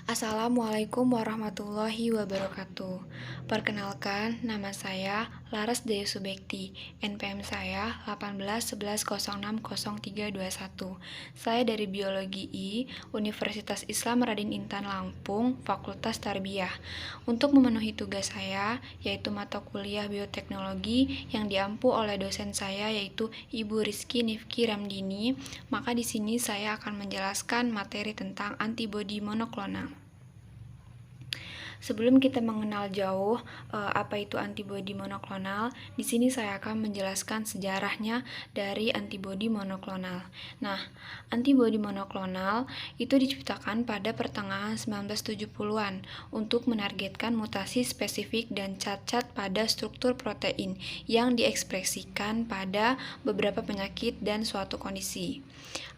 Assalamualaikum warahmatullahi wabarakatuh. Perkenalkan, nama saya Laras Daya Subekti. NPM saya 1811060321. Saya dari Biologi I, Universitas Islam Radin Intan Lampung, Fakultas Tarbiyah. Untuk memenuhi tugas saya, yaitu mata kuliah bioteknologi yang diampu oleh dosen saya yaitu Ibu Rizky Nifki Ramdini, maka di sini saya akan menjelaskan materi tentang antibodi monoklonal. Sebelum kita mengenal jauh apa itu antibodi monoklonal, di sini saya akan menjelaskan sejarahnya dari antibodi monoklonal. Nah, antibodi monoklonal itu diciptakan pada pertengahan 1970-an untuk menargetkan mutasi spesifik dan cacat pada struktur protein yang diekspresikan pada beberapa penyakit dan suatu kondisi.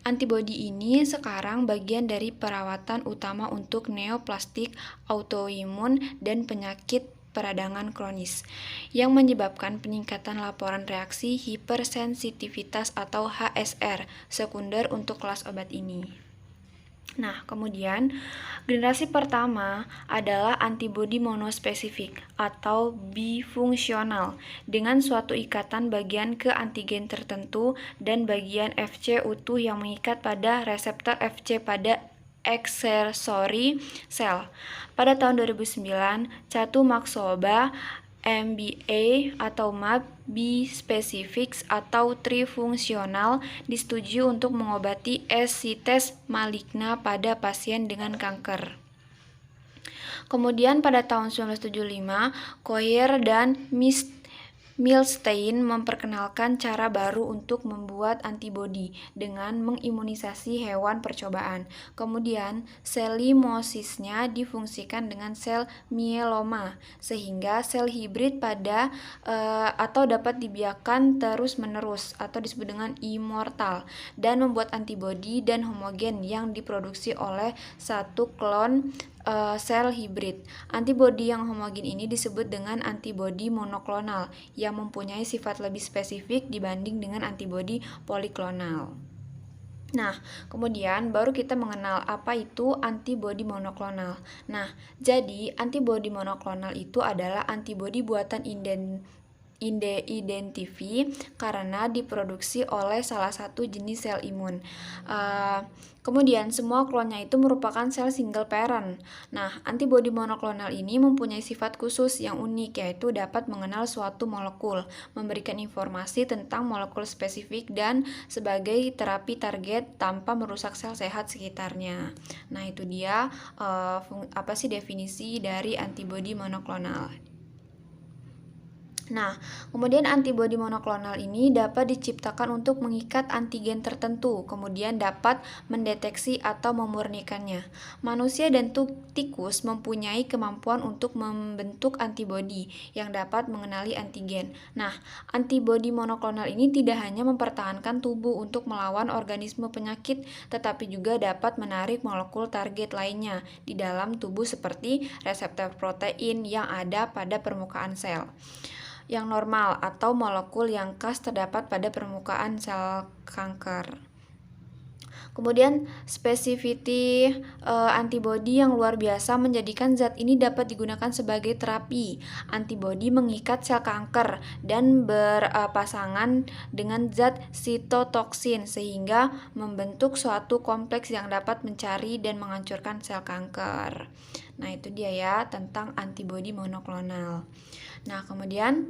Antibodi ini sekarang bagian dari perawatan utama untuk neoplastik, autoimun, dan penyakit peradangan kronis yang menyebabkan peningkatan laporan reaksi hipersensitivitas atau HSR sekunder untuk kelas obat ini. Nah, kemudian generasi pertama adalah antibodi monospesifik atau bifungsional dengan suatu ikatan bagian ke antigen tertentu dan bagian Fc utuh yang mengikat pada reseptor Fc pada accessory cell. Pada tahun 2009, Catumaxoba MBA atau MAB bispecifics atau trifungsional disetujui untuk mengobati esites maligna pada pasien dengan kanker. Kemudian pada tahun 1975, Coyer dan Milstein memperkenalkan cara baru untuk membuat antibodi dengan mengimunisasi hewan percobaan. Kemudian, sel limosisnya difungsikan dengan sel mieloma, sehingga sel hibrid atau dapat dibiarkan terus-menerus atau disebut dengan immortal dan membuat antibodi dan homogen yang diproduksi oleh satu klon sel hibrid. Antibodi yang homogen ini disebut dengan antibodi monoklonal yang mempunyai sifat lebih spesifik dibanding dengan antibodi poliklonal. Nah, kemudian baru kita mengenal apa itu antibodi monoklonal. Nah, jadi antibodi monoklonal itu adalah antibodi buatan identifi karena diproduksi oleh salah satu jenis sel imun. Kemudian semua klonnya itu merupakan sel single parent. Nah, antibodi monoklonal ini mempunyai sifat khusus yang unik, yaitu dapat mengenal suatu molekul, memberikan informasi tentang molekul spesifik dan sebagai terapi target tanpa merusak sel sehat sekitarnya. Nah, itu dia definisi dari antibodi monoklonal. Nah, kemudian antibodi monoklonal ini dapat diciptakan untuk mengikat antigen tertentu, kemudian dapat mendeteksi atau memurnikannya. Manusia dan tikus mempunyai kemampuan untuk membentuk antibodi yang dapat mengenali antigen. Nah, antibodi monoklonal ini tidak hanya mempertahankan tubuh untuk melawan organisme penyakit, tetapi juga dapat menarik molekul target lainnya di dalam tubuh seperti reseptor protein yang ada pada permukaan sel yang normal atau molekul yang khas terdapat pada permukaan sel kanker. Kemudian spesifiti antibodi yang luar biasa menjadikan zat ini dapat digunakan sebagai terapi. Antibodi mengikat sel kanker dan berpasangan dengan zat sitotoksin sehingga membentuk suatu kompleks yang dapat mencari dan menghancurkan sel kanker. Nah, itu dia ya tentang antibodi monoklonal. Nah, kemudian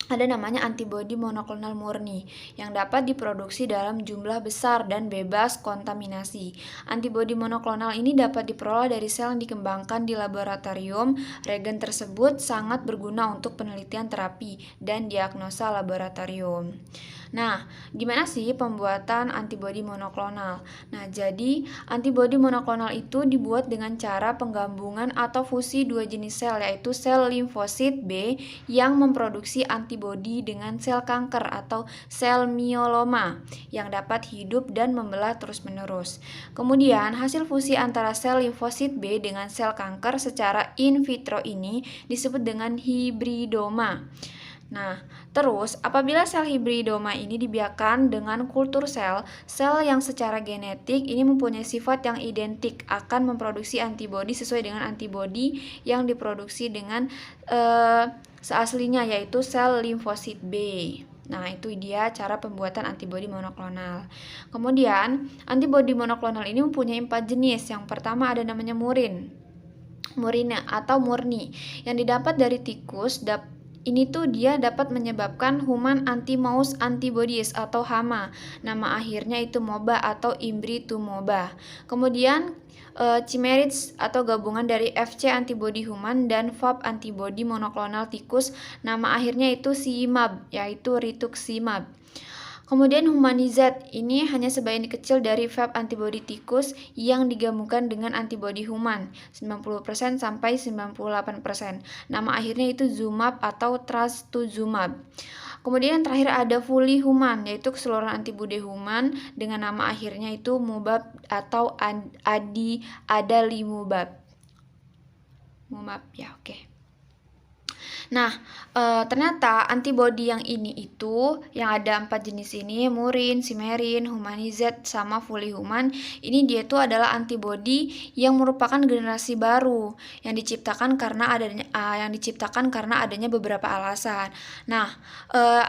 ada namanya antibodi monoklonal murni yang dapat diproduksi dalam jumlah besar dan bebas kontaminasi. Antibodi monoklonal ini dapat diperoleh dari sel yang dikembangkan di laboratorium. Regen tersebut sangat berguna untuk penelitian terapi dan diagnosa laboratorium. Nah, gimana sih pembuatan antibodi monoklonal? Nah, jadi antibodi monoklonal itu dibuat dengan cara penggabungan atau fusi dua jenis sel, yaitu sel limfosit B yang memproduksi antibodi dengan sel kanker atau sel mieloma yang dapat hidup dan membelah terus-menerus. Kemudian, hasil fusi antara sel limfosit B dengan sel kanker secara in vitro ini disebut dengan hibridoma. Nah, terus apabila sel hibridoma ini dibiarkan dengan kultur sel, sel yang secara genetik ini mempunyai sifat yang identik akan memproduksi antibodi sesuai dengan antibodi yang diproduksi dengan seaslinya, yaitu sel limfosit B. Nah, itu dia cara pembuatan antibodi monoklonal. Kemudian, antibodi monoklonal ini mempunyai 4 jenis. Yang pertama ada namanya murina atau murni yang didapat dari tikus. Ini tuh dia dapat menyebabkan human anti-mouse antibodies atau HAMA. Nama akhirnya itu MOBA atau Imbritumoba. Kemudian chimerids atau gabungan dari FC antibody human dan FAB antibody monoklonal tikus. Nama akhirnya itu CIMAB, yaitu rituximab. Kemudian humanizat ini hanya sebagian kecil dari FAB antibodi tikus yang digabungkan dengan antibodi human 90% sampai 98%. Nama akhirnya itu Zumab atau Trastuzumab. Kemudian yang terakhir ada fully human, yaitu keseluruhan antibodi human dengan nama akhirnya itu Mubab atau Adalimumab. Mumab ya, oke. Nah, ternyata antibodi yang ini itu yang ada 4 jenis ini, murin, simerin, humanizat, sama fully human. Ini dia itu adalah antibodi yang merupakan generasi baru yang diciptakan karena adanya beberapa alasan. Nah,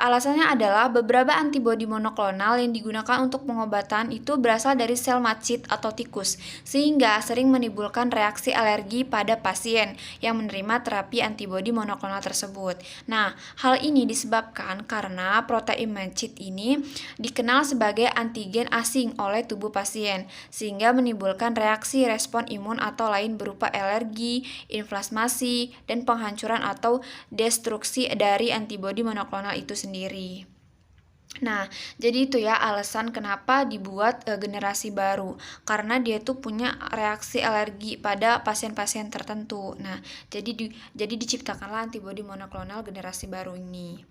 alasannya adalah beberapa antibodi monoklonal yang digunakan untuk pengobatan itu berasal dari sel macit atau tikus, sehingga sering menimbulkan reaksi alergi pada pasien yang menerima terapi antibodi monoklonal tersebut. Nah, hal ini disebabkan karena protein macit ini dikenal sebagai antigen asing oleh tubuh pasien, sehingga menimbulkan reaksi respon imun atau lain berupa alergi, inflamasi, dan penghancuran atau destruksi dari antibodi monoklonal itu sendiri. Nah, jadi itu ya alasan kenapa dibuat generasi baru, karena dia tuh punya reaksi alergi pada pasien-pasien tertentu. Nah, jadi diciptakanlah antibodi monoklonal generasi baru ini.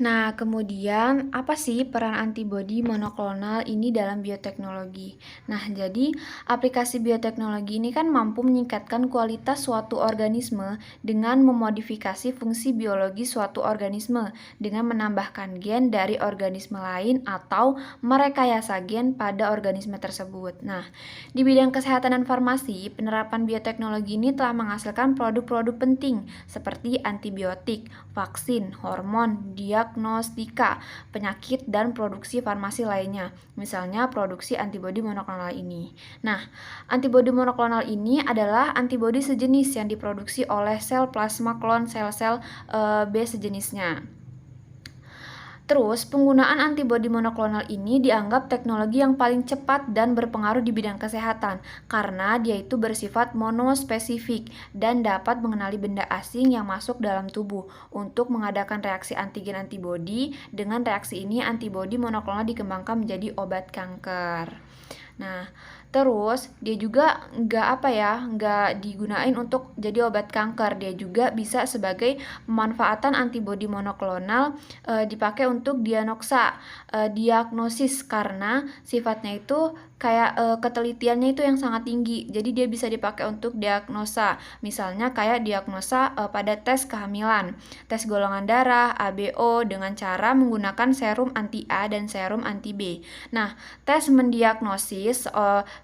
Nah, kemudian apa sih peran antibodi monoklonal ini dalam bioteknologi? Nah, jadi aplikasi bioteknologi ini kan mampu meningkatkan kualitas suatu organisme dengan memodifikasi fungsi biologi suatu organisme dengan menambahkan gen dari organisme lain atau merekayasa gen pada organisme tersebut. Nah, di bidang kesehatan dan farmasi, penerapan bioteknologi ini telah menghasilkan produk-produk penting seperti antibiotik, vaksin, hormon, diagnostika penyakit, dan produksi farmasi lainnya, misalnya produksi antibodi monoklonal ini. Nah, antibodi monoklonal ini adalah antibodi sejenis yang diproduksi oleh sel plasma klon sel-sel B sejenisnya. Terus, penggunaan antibodi monoklonal ini dianggap teknologi yang paling cepat dan berpengaruh di bidang kesehatan karena dia itu bersifat monospesifik dan dapat mengenali benda asing yang masuk dalam tubuh untuk mengadakan reaksi antigen antibodi. Dengan reaksi ini, antibodi monoklonal dikembangkan menjadi obat kanker. Nah, terus dia juga nggak digunain untuk jadi obat kanker. Dia juga bisa sebagai pemanfaatan antibodi monoklonal dipakai untuk diagnosis karena sifatnya itu kayak ketelitiannya itu yang sangat tinggi. Jadi dia bisa dipakai untuk diagnosa. Misalnya kayak diagnosa pada tes kehamilan, tes golongan darah, ABO dengan cara menggunakan serum anti A dan serum anti B. Nah, tes mendiagnosis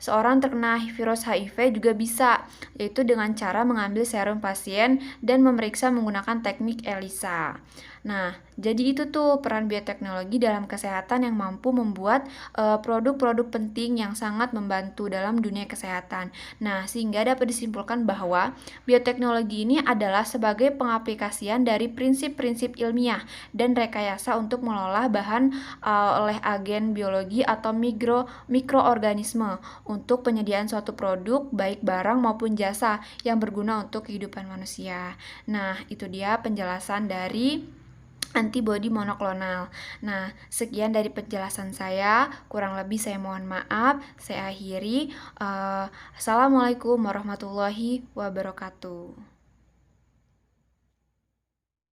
seorang terkena virus HIV juga bisa, yaitu dengan cara mengambil serum pasien dan memeriksa menggunakan teknik ELISA. Nah, jadi itu tuh peran bioteknologi dalam kesehatan yang mampu membuat produk-produk penting yang sangat membantu dalam dunia kesehatan. Nah, sehingga dapat disimpulkan bahwa bioteknologi ini adalah sebagai pengaplikasian dari prinsip-prinsip ilmiah dan rekayasa untuk mengolah bahan oleh agen biologi atau mikroorganisme untuk penyediaan suatu produk baik barang maupun jasa yang berguna untuk kehidupan manusia. Nah, itu dia penjelasan dari antibodi monoklonal. Nah, sekian dari penjelasan saya. Kurang lebih saya mohon maaf. Saya akhiri. Assalamualaikum warahmatullahi wabarakatuh.